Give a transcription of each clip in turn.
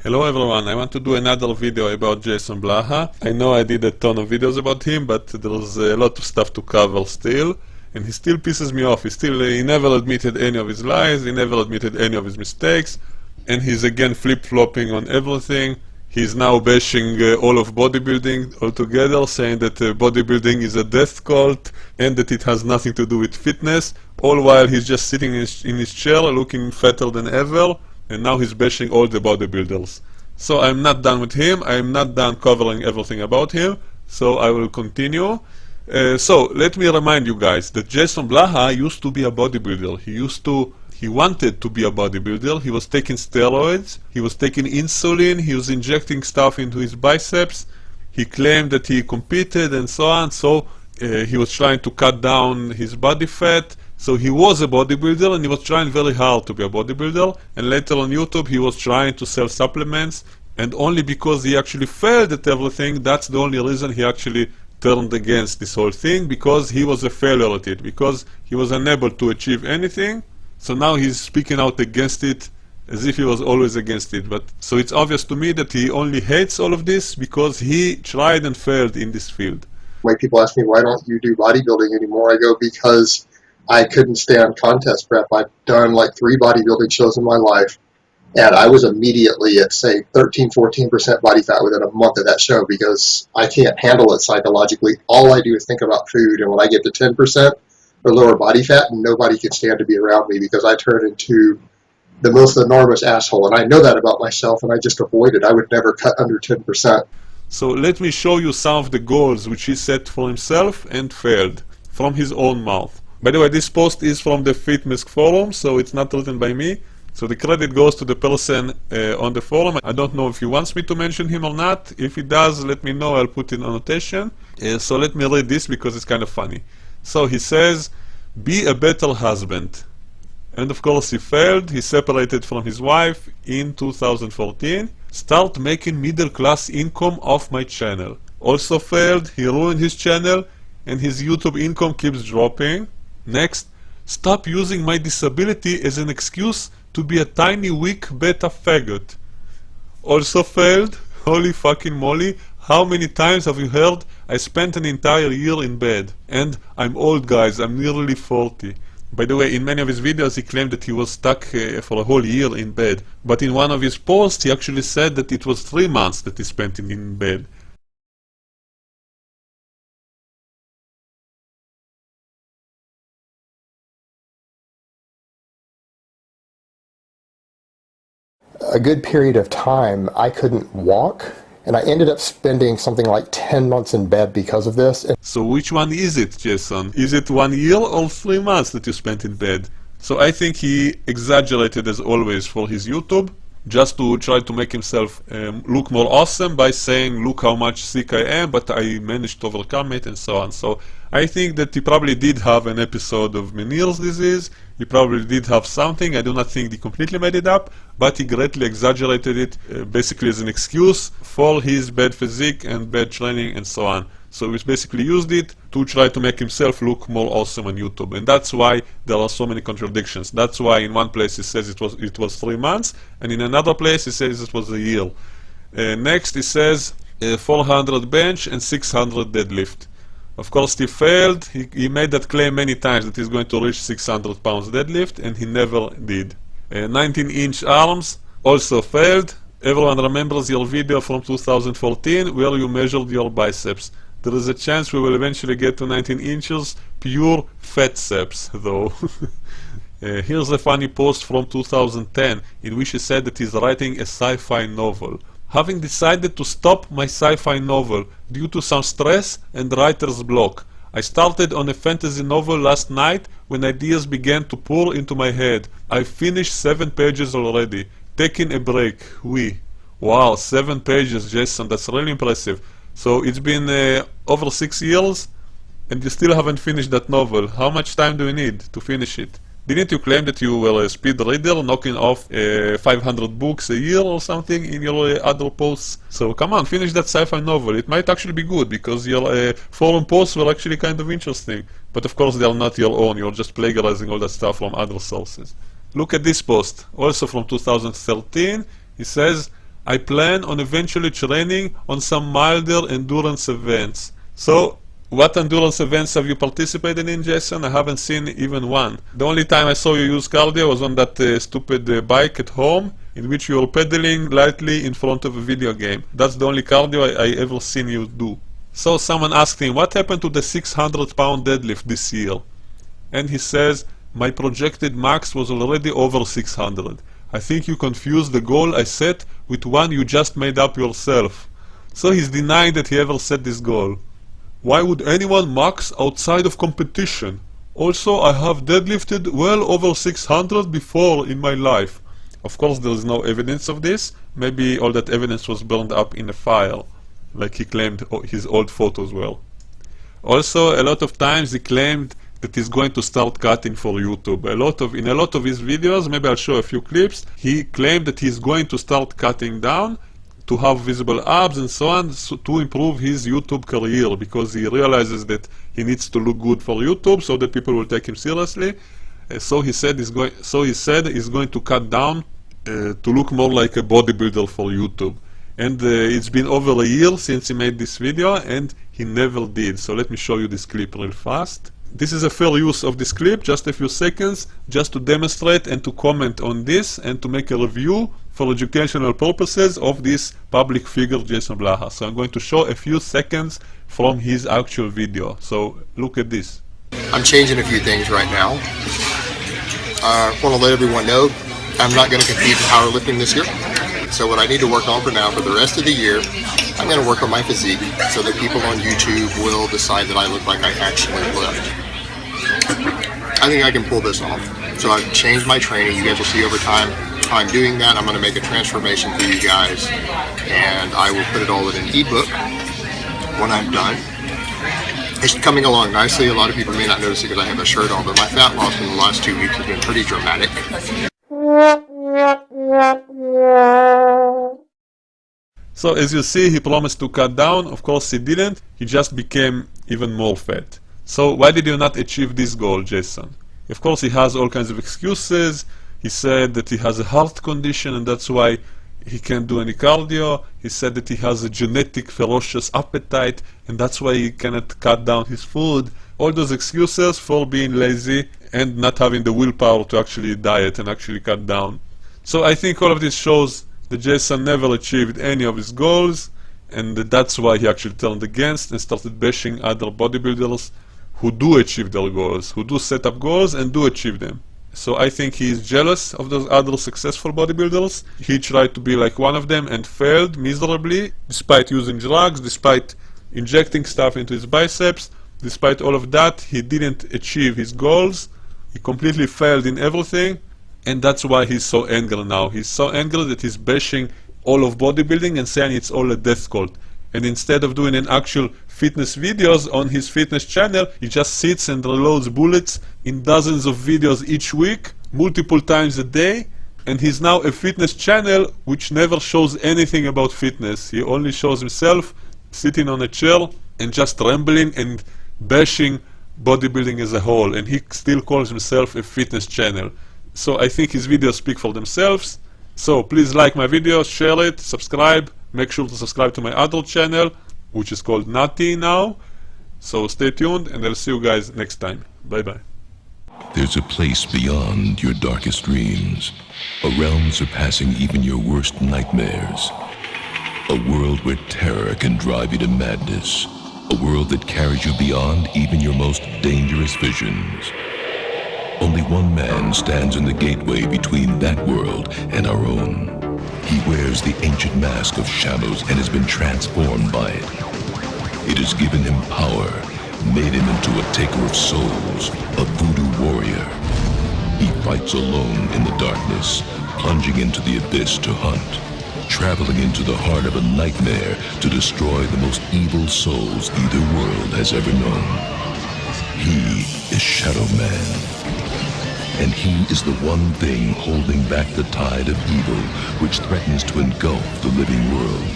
Hello everyone, I want to do another video about Jason Blaha. I know I did a ton of videos about him, but there's a lot of stuff to cover still. And he still pisses me off. He never admitted any of his lies, he never admitted any of his mistakes. And he's again flip-flopping on everything. He's now bashing all of bodybuilding altogether, saying that bodybuilding is a death cult and that it has nothing to do with fitness. All while he's just sitting in his chair looking fatter than ever. And now he's bashing all the bodybuilders. So I'm not done with him, I'm not done covering everything about him, so I will continue. So let me remind you guys that Jason Blaha used to be a bodybuilder. He wanted to be a bodybuilder. He was taking steroids, he was taking insulin, he was injecting stuff into his biceps. He claimed that he competed and so on, so he was trying to cut down his body fat. So he was a bodybuilder and he was trying very hard to be a bodybuilder, and later on YouTube he was trying to sell supplements, and only because he actually failed at everything, that's the only reason he actually turned against this whole thing, because he was a failure at it, because he was unable to achieve anything. So now he's speaking out against it as if he was always against it. But so it's obvious to me that he only hates all of this because he tried and failed in this field. Like, people ask me, why don't you do bodybuilding anymore? I go, because I couldn't stand contest prep. I've done like 3 bodybuilding shows in my life, and I was immediately at, say, 13-14% body fat within a month of that show, because I can't handle it psychologically. All I do is think about food, and when I get to 10% or lower body fat, nobody can stand to be around me, because I turn into the most enormous asshole, and I know that about myself, and I just avoid it. I would never cut under 10%. So let me show you some of the goals which he set for himself and failed, from his own mouth. By the way, this post is from the Fitness forum, so it's not written by me. So the credit goes to the person on the forum. I don't know if he wants me to mention him or not. If he does, let me know, I'll put in annotation. So let me read this because it's kind of funny. So he says, be a better husband. And of course he failed. He separated from his wife in 2014. Start making middle class income off my channel. Also failed. He ruined his channel and his YouTube income keeps dropping. Next, stop using my disability as an excuse to be a tiny weak beta faggot. Also failed. Holy fucking moly, how many times have you heard I spent an entire year in bed? And I'm old, guys, I'm nearly 40. By the way, in many of his videos he claimed that he was stuck for a whole year in bed, but in one of his posts he actually said that it was 3 months that he spent in bed. A good period of time I couldn't walk, and I ended up spending something like 10 months in bed because of this. So which one is it, Jason? Is it 1 year or 3 months that you spent in bed? So I think he exaggerated as always for his YouTube, just to try to make himself look more awesome by saying, look how much sick I am, but I managed to overcome it and so on. So I think that he probably did have an episode of Meniere's disease, he probably did have something. I do not think he completely made it up, but he greatly exaggerated it, basically as an excuse for his bad physique and bad training and so on. So he basically used it to try to make himself look more awesome on YouTube, and that's why there are so many contradictions. That's why in one place he says it was 3 months, and in another place he says it was a year. Next he says 400 bench and 600 deadlift. Of course he failed. He made that claim many times that he's going to reach 600 pounds deadlift, and he never did. 19-inch arms also failed. Everyone remembers your video from 2014 where you measured your biceps. There is a chance we will eventually get to 19 inches pure fatceps though. Here's a funny post from 2010 in which he said that he's writing a sci-fi novel. Having decided to stop my sci-fi novel due to some stress and writer's block, I started on a fantasy novel last night when ideas began to pour into my head. I finished 7 pages already. Taking a break. Wow, 7 pages, Jason, that's really impressive. So it's been over 6 years and you still haven't finished that novel. How much time do you need to finish it? Didn't you claim that you were a speed reader, knocking off 500 books a year or something in your other posts? So come on, finish that sci-fi novel. It might actually be good, because your forum posts were actually kind of interesting. But of course they are not your own, you're just plagiarizing all that stuff from other sources. Look at this post, also from 2013. He says, I plan on eventually training on some milder endurance events. So, what endurance events have you participated in, Jason? I haven't seen even one. The only time I saw you use cardio was on that stupid bike at home, in which you were pedaling lightly in front of a video game. That's the only cardio I ever seen you do. So someone asked him, what happened to the 600-pound deadlift this year? And he says, my projected max was already over 600. I think you confused the goal I set with one you just made up yourself. So he's denying that he ever set this goal. Why would anyone max outside of competition? Also, I have deadlifted well over 600 before in my life. Of course, there is no evidence of this. Maybe all that evidence was burned up in a file, like he claimed his old photos were. Also, a lot of times he claimed that he's going to start cutting for YouTube. In a lot of his videos, maybe I'll show a few clips, he claimed that he's going to start cutting down to have visible abs and so on, to improve his YouTube career, because he realizes that he needs to look good for YouTube so that people will take him seriously. So he said he's going to cut down to look more like a bodybuilder for YouTube. And it's been over a year since he made this video, and he never did. So let me show you this clip real fast. This is a fair use of this clip, just a few seconds, just to demonstrate and to comment on this and to make a review for educational purposes of this public figure, Jason Blaha. So I'm going to show a few seconds from his actual video. So look at this. I'm changing a few things right now. I want to let everyone know I'm not going to compete in powerlifting this year. So what I need to work on for now, for the rest of the year, I'm going to work on my physique so that people on YouTube will decide that I look like I actually lift. I think I can pull this off. So I've changed my training. You guys will see over time how I'm doing that. I'm going to make a transformation for you guys, and I will put it all in an ebook when I'm done. It's coming along nicely. A lot of people may not notice it because I have a shirt on, but my fat loss in the last 2 weeks has been pretty dramatic. So as you see, he promised to cut down. Of course he didn't. He just became even more fat. So why did you not achieve this goal, Jason? Of course he has all kinds of excuses. He said that he has a heart condition and that's why he can't do any cardio. He said that he has a genetic ferocious appetite and that's why he cannot cut down his food. All those excuses for being lazy and not having the willpower to actually diet and actually cut down. So I think all of this shows that Jason never achieved any of his goals, and that's why he actually turned against and started bashing other bodybuilders who do achieve their goals, who do set up goals and do achieve them. So I think he is jealous of those other successful bodybuilders. He tried to be like one of them and failed miserably, despite using drugs, despite injecting stuff into his biceps. Despite all of that, he didn't achieve his goals. He completely failed in everything. And that's why he's so angry now. He's so angry that he's bashing all of bodybuilding and saying it's all a death cult. And instead of doing an actual fitness videos on his fitness channel, he just sits and reloads bullets in dozens of videos each week, multiple times a day. And he's now a fitness channel which never shows anything about fitness. He only shows himself sitting on a chair and just rambling and bashing bodybuilding as a whole. And he still calls himself a fitness channel. So I think his videos speak for themselves. So please like my video, share it, subscribe. Make sure to subscribe to my other channel, which is called Nati now. So stay tuned and I'll see you guys next time. Bye bye. There's a place beyond your darkest dreams, a realm surpassing even your worst nightmares. A world where terror can drive you to madness. A world that carries you beyond even your most dangerous visions. Only one man stands in the gateway between that world and our own. He wears the ancient mask of shadows and has been transformed by it. It has given him power, made him into a taker of souls, a voodoo warrior. He fights alone in the darkness, plunging into the abyss to hunt, traveling into the heart of a nightmare to destroy the most evil souls either world has ever known. He is Shadow Man. And he is the one thing holding back the tide of evil which threatens to engulf the living world.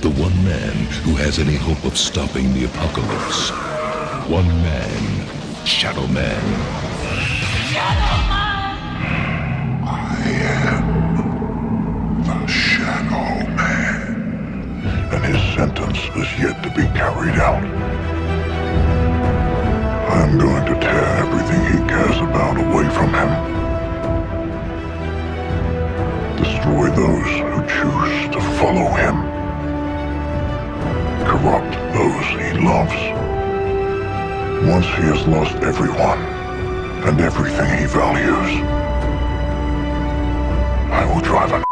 The one man who has any hope of stopping the apocalypse. One man, Shadow Man. Shadow Man! I am the Shadow Man. read out. I'm going to tear everything he cares about away from him. Destroy those who choose to follow him. Corrupt those he loves. Once he has lost everyone and everything he values, I will drive an